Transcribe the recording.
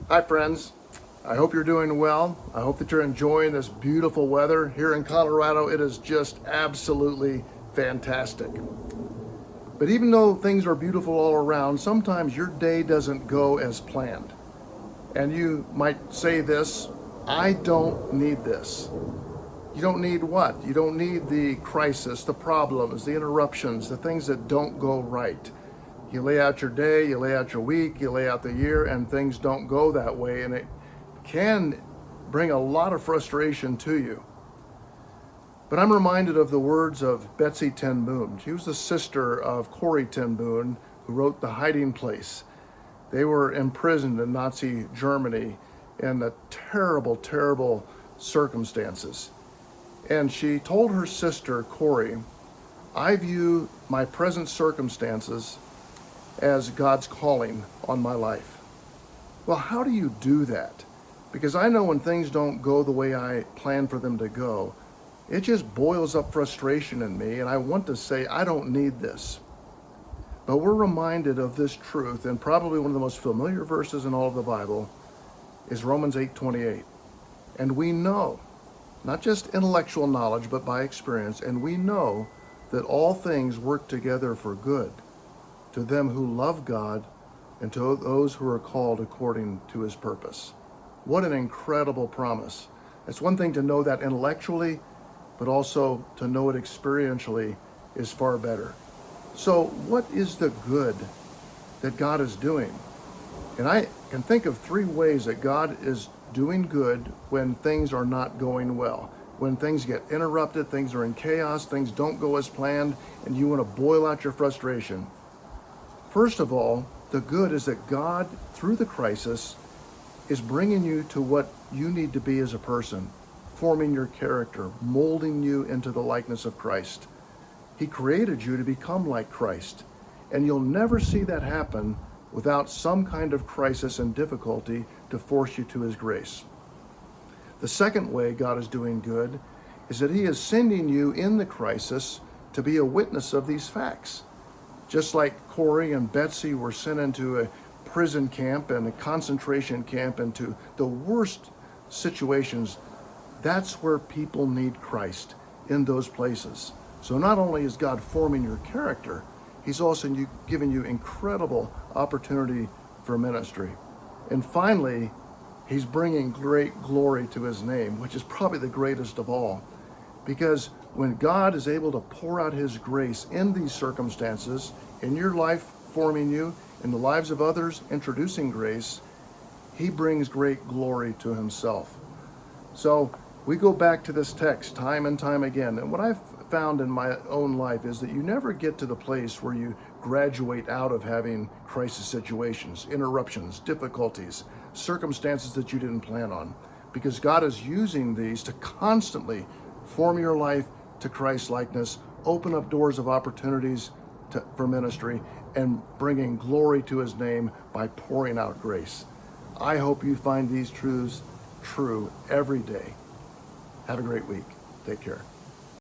Hi friends, I hope you're doing well. I hope that you're enjoying this beautiful weather. Here in Colorado, it is just absolutely fantastic. But even though things are beautiful all around, sometimes your day doesn't go as planned. And you might say this, I don't need this. You don't need what? You don't need the crisis, the problems, the interruptions, the things that don't go right. You lay out your day, you lay out your week, you lay out the year, and things don't go that way, and it can bring a lot of frustration to you. But I'm reminded of the words of Betsy ten Boom. She was the sister of Corrie ten Boom, who wrote The Hiding Place. They were imprisoned in Nazi Germany in the terrible, terrible circumstances. And she told her sister, Corrie, I view my present circumstances as God's calling on my life. Well, how do you do that? Because I know when things don't go the way I plan for them to go, it just boils up frustration in me, and I want to say, I don't need this. But we're reminded of this truth, and probably one of the most familiar verses in all of the Bible is Romans 8:28. And we know, not just intellectual knowledge, but by experience, and we know that all things work together for good to them who love God and to those who are called according to his purpose. What an incredible promise. It's one thing to know that intellectually, but also to know it experientially is far better. So what is the good that God is doing? And I can think of three ways that God is doing good when things are not going well. When things get interrupted, things are in chaos, things don't go as planned, and you want to boil out your frustration. First of all, the good is that God, through the crisis, is bringing you to what you need to be as a person, forming your character, molding you into the likeness of Christ. He created you to become like Christ, and you'll never see that happen without some kind of crisis and difficulty to force you to his grace. The second way God is doing good is that he is sending you in the crisis to be a witness of these facts. Just like Corrie and Betsy were sent into a prison camp and a concentration camp, into the worst situations, that's where people need Christ, in those places. So not only is God forming your character, he's also giving you incredible opportunity for ministry. And finally, he's bringing great glory to his name, which is probably the greatest of all. Because when God is able to pour out his grace in these circumstances, in your life, forming you, in the lives of others, introducing grace, he brings great glory to himself. So we go back to this text time and time again. And what I've found in my own life is that you never get to the place where you graduate out of having crisis situations, interruptions, difficulties, circumstances that you didn't plan on. Because God is using these to constantly form your life to Christ likeness, open up doors of opportunities for ministry, and bringing glory to his name by pouring out grace. I hope you find these truths true every day. Have a great week. Take care.